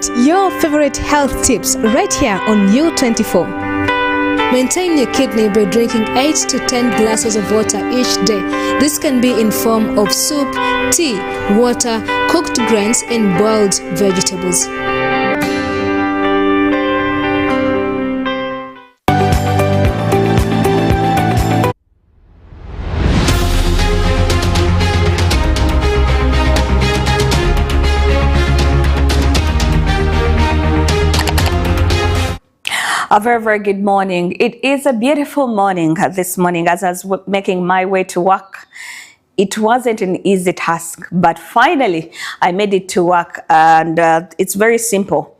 get your favorite health tips right here on U24. Maintain your kidney by drinking 8 to 10 glasses of water each day. This can be in form of soup, tea, water, cooked grains, and boiled vegetables. A very, very good morning. It is a beautiful morning this morning as I was making my way to work. It wasn't an easy task, but finally I made it to work, and it's very simple.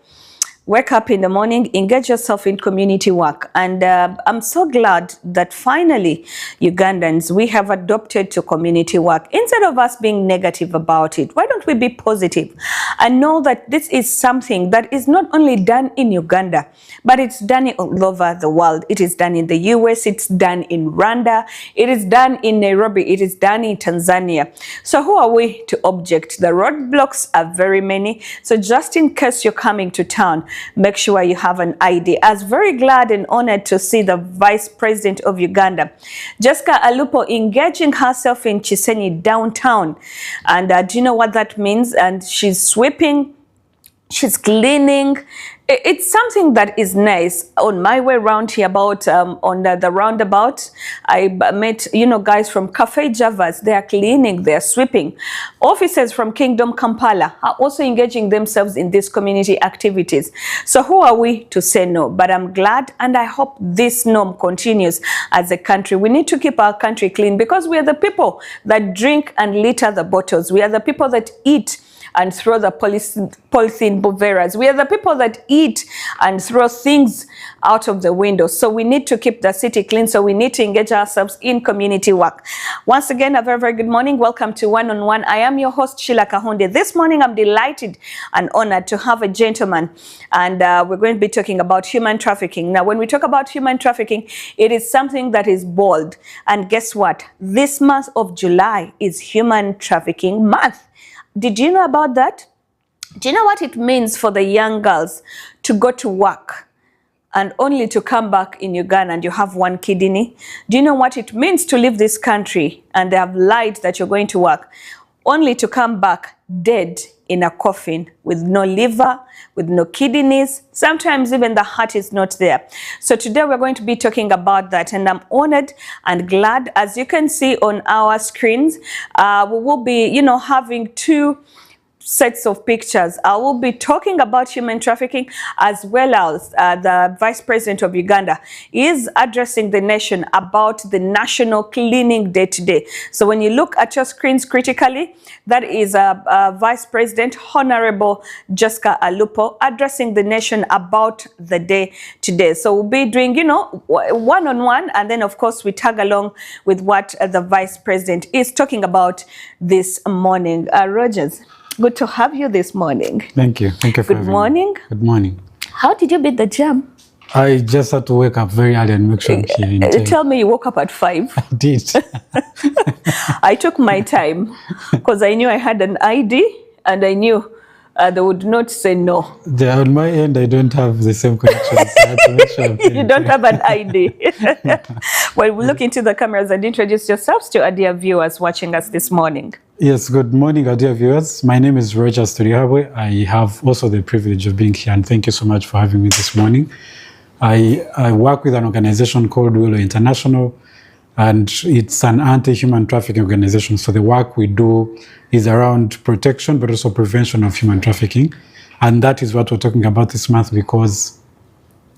Wake up in the morning, engage yourself in community work. And I'm so glad that finally, Ugandans, we have adopted to community work. Instead of us being negative about it, why don't we be positive and know that this is something that is not only done in Uganda, but it's done all over the world. It is done in the US, it's done in Rwanda, it is done in Nairobi, it is done in Tanzania. So who are we to object? The roadblocks are very many. So just in case you're coming to town, make sure you have an ID. I was very glad and honored to see the Vice President of Uganda, Jessica Alupo, engaging herself in Chisenyi downtown. And do you know what that means? And she's sweeping, she's cleaning. It's something that is nice. On my way around here, about on the roundabout, I met, guys from Cafe Javas. They are cleaning, they are sweeping. Officers from Kingdom Kampala are also engaging themselves in these community activities. So who are we to say no? But I'm glad, and I hope this norm continues as a country. We need to keep our country clean because we are the people that drink and litter the bottles. We are the people that eat and throw the polythene boveras. We are the people that eat and throw things out of the window. So we need to keep the city clean. So we need to engage ourselves in community work. Once again, a very, very good morning. Welcome to One on One. I am your host, Sheila Kahunde. This morning, I'm delighted and honored to have a gentleman. And we're going to be talking about human trafficking. Now, when we talk about human trafficking, it is something that is bold. And guess what? This month of July is Human Trafficking Month. Did you know about that? Do you know what it means for the young girls to go to work and only to come back in Uganda and you have one kidney? Do you know what it means to leave this country and they have lied that you're going to work, only to come back dead in a coffin with no liver, with no kidneys? Sometimes even the heart is not there. So today we're going to be talking about that, and I'm honored and glad. As you can see on our screens, we will be, having two sets of pictures. I will be talking about human trafficking, as well as the Vice President of Uganda is addressing the nation about the National Cleaning Day today. So when you look at your screens critically, that is Vice President Honorable Jessica Alupo addressing the nation about the day today. So we'll be doing, one-on-one, and then of course we tag along with what the Vice President is talking about this morning. Rogers, good to have you this morning. Thank you. Thank you for having me. Good morning. Good morning. How did you beat the jam? I just had to wake up very early and make sure I'm here in time. Tell me you woke up at 5. I did. I took my time because I knew I had an ID and I knew they would not say no. On my end, I don't have the same connections. I have to make sure I'm You don't have an ID. Well, we'll look into the cameras and introduce yourselves to our dear viewers watching us this morning. Yes, good morning, our dear viewers. My name is Roger Sturihabwe. I have also the privilege of being here, and thank you so much for having me this morning. I work with an organization called Willow International, and it's an anti-human trafficking organization. So the work we do is around protection, but also prevention of human trafficking. And that is what we're talking about this month, because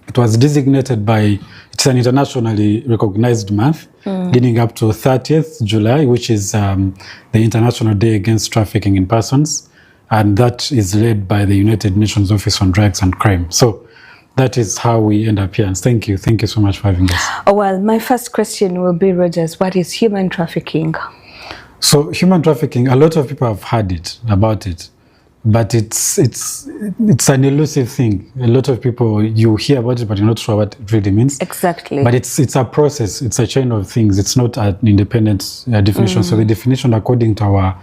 it was designated it's an internationally recognized month, leading up to 30th July, which is the International Day Against Trafficking in Persons. And that is led by the United Nations Office on Drugs and Crime. So that is how we end up here. And thank you. Thank you so much for having us. Oh, well, my first question will be, Rogers, what is human trafficking? So human trafficking, a lot of people have heard about it, but it's an elusive thing. A lot of people, you hear about it, but you're not sure what it really means. Exactly. But it's a process. It's a chain of things. It's not an independent definition. So the definition, according to our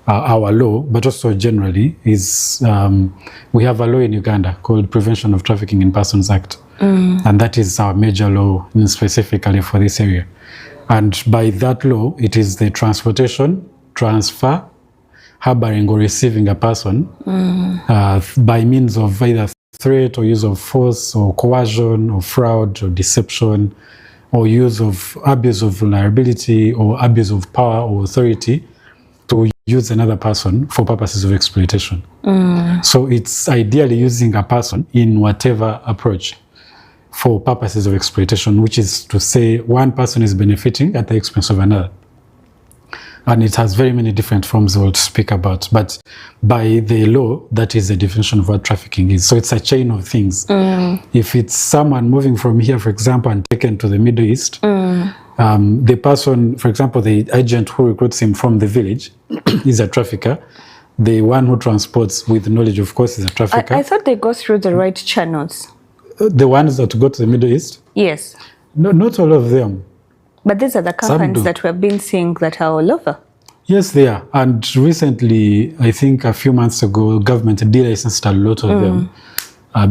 our law, but also generally, is we have a law in Uganda called Prevention of Trafficking in Persons Act. And that is our major law specifically for this area. And by that law, it is the transportation, transfer, harboring or receiving a person by means of either threat or use of force or coercion or fraud or deception or use of abuse of vulnerability or abuse of power or authority to use another person for purposes of exploitation. So it's ideally using a person in whatever approach for purposes of exploitation, which is to say one person is benefiting at the expense of another. And it has very many different forms we'll speak about. But by the law, that is the definition of what trafficking is. So it's a chain of things. If it's someone moving from here, for example, and taken to the Middle East, the person, for example, the agent who recruits him from the village is a trafficker. The one who transports with knowledge, of course, is a trafficker. I thought they go through the right channels. The ones that go to the Middle East? Yes. No, not all of them. But these are the companies that we've been seeing that are all over. Yes, they are. And recently, I think a few months ago, government delicensed a lot of them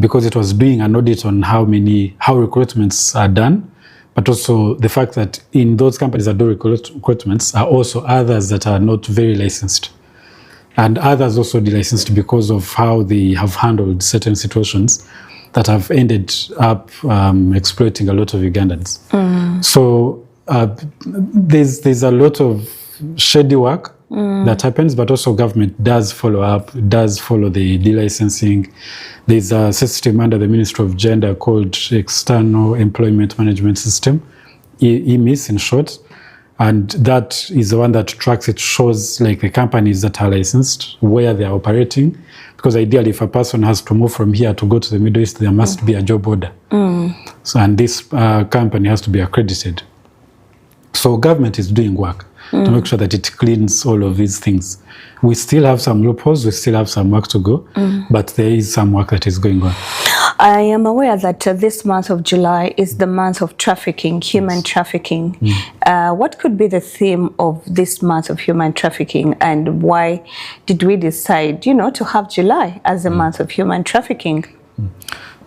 because it was doing an audit on how recruitments are done, but also the fact that in those companies that do recruitments are also others that are not very licensed. And others also delicensed because of how they have handled certain situations that have ended up exploiting a lot of Ugandans. So there's a lot of shady work that happens, but also government does follow up, does follow the delicensing. There's a system under the Ministry of Gender called External Employment Management System, EMIS in short. And that is the one that tracks, it shows like the companies that are licensed, where they are operating. Because ideally, if a person has to move from here to go to the Middle East, there must be a job order. So, and this company has to be accredited. So government is doing work to make sure that it cleans all of these things. We still have some loopholes, we still have some work to go, but there is some work that is going on. I am aware that this month of July is the month of trafficking, human trafficking. What could be the theme of this month of human trafficking, and why did we decide, to have July as a month of human trafficking?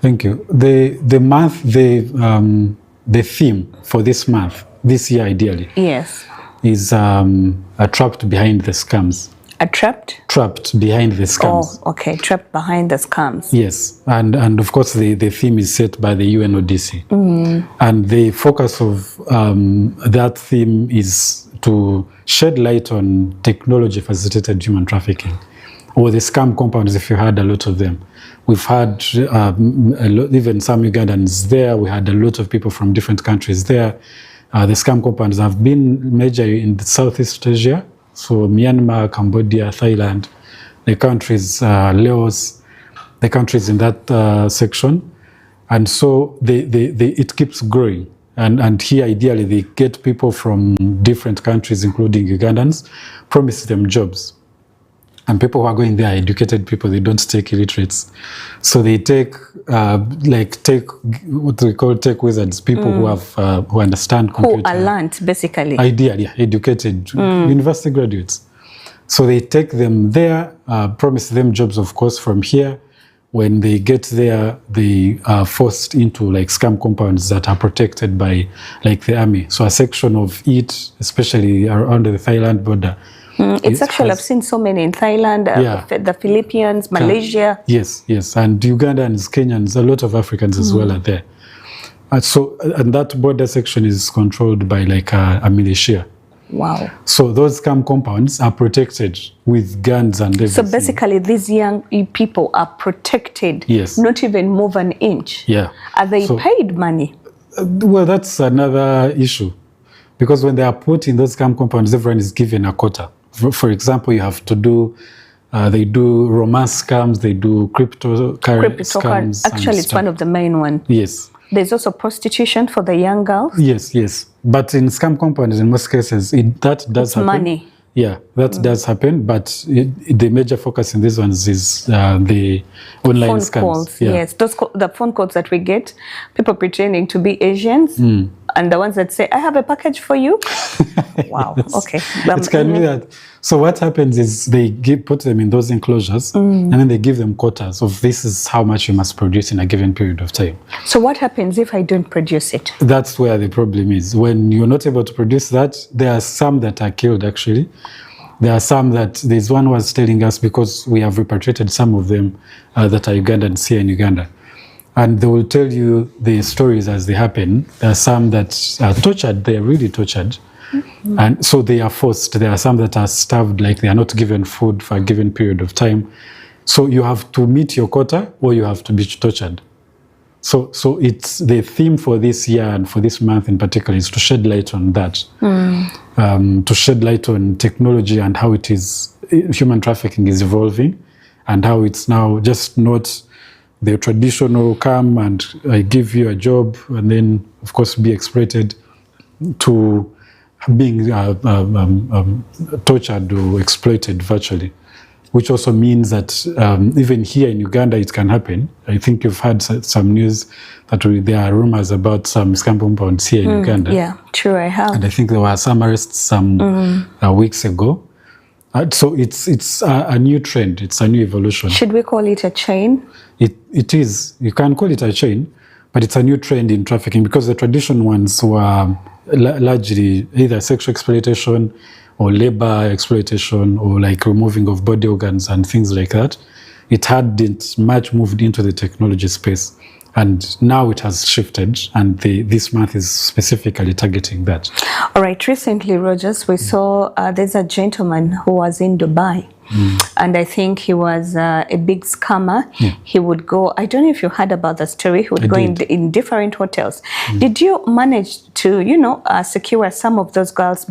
Thank you. The month, the theme for this month, this year ideally, yes, is trapped behind the scams. Trapped behind the scams. Oh, okay. Trapped behind the scams. Yes. And of course, the theme is set by the UNODC. And the focus of that theme is to shed light on technology-facilitated human trafficking, or the scam compounds, if you had a lot of them. We've had even some Ugandans there. We had a lot of people from different countries there. The scam compounds have been major in Southeast Asia. So Myanmar, Cambodia, Thailand, the countries, Laos, the countries in that section. And so it keeps growing. And here, ideally, they get people from different countries, including Ugandans, promise them jobs. And people who are going there are educated people, they don't take illiterates. So they take what we call tech wizards, people who understand computer. Who are learned, basically. Ideally, educated university graduates. So they take them there, promise them jobs, of course, from here. When they get there, they are forced into scam compounds that are protected by the army. So a section of it, especially around the Thailand border. It's actually, I've seen so many in Thailand, the Philippines, Malaysia. Yes. And Ugandans, Kenyans, a lot of Africans as well are there. And that border section is controlled by a militia. Wow. So those scam compounds are protected with guns and everything. So basically these young people are protected, yes, not even move an inch. Yeah. Are they paid money? Well, that's another issue. Because when they are put in those scam compounds, everyone is given a quota. For example, you have to do, they do romance scams, they do cryptocurrency scams. Actually, it's one of the main ones. Yes. There's also prostitution for the young girls. Yes. But in scam compounds, in most cases, that does happen. Money. Yeah, that does happen. But the major focus in these ones is the online phone scams. Calls, yeah. Yes, the phone calls that we get, people pretending to be Asians, and the ones that say, I have a package for you. Wow. Yes. Okay. It can be that. So what happens is they put them in those enclosures, and then they give them quotas of this is how much you must produce in a given period of time. So what happens if I don't produce it? That's where the problem is. When you're not able to produce that, there are some that are killed actually. There are some that, there's one was telling us, because we have repatriated some of them that are Ugandans here in Uganda. And they will tell you the stories as they happen. There are some that are tortured, they're really tortured. And so they are forced. There are some that are starved, like they are not given food for a given period of time. So you have to meet your quota or you have to be tortured. So it's the theme for this year and for this month in particular is to shed light on that. To shed light on technology and how it is, human trafficking is evolving, and how it's now just not the traditional come and I give you a job and then of course be exploited, to being tortured or exploited virtually, which also means that even here in Uganda it can happen. I think you've had some news that there are rumors about some scam compounds here in Uganda. Yeah, true, I have. And I think there were some arrests some weeks ago. So it's a new trend, it's a new evolution. Should we call it a chain? It is. You can call it a chain, but it's a new trend in trafficking, because the traditional ones were largely either sexual exploitation or labor exploitation or like removing of body organs and things like that. It hadn't much moved into the technology space. And now it has shifted, and this month is specifically targeting that. All right, recently, Rogers, we saw there's a gentleman who was in Dubai. And I think he was a big scammer. He would go, I don't know if you heard about the story, he would go in different hotels. Did you manage to, secure some of those girls back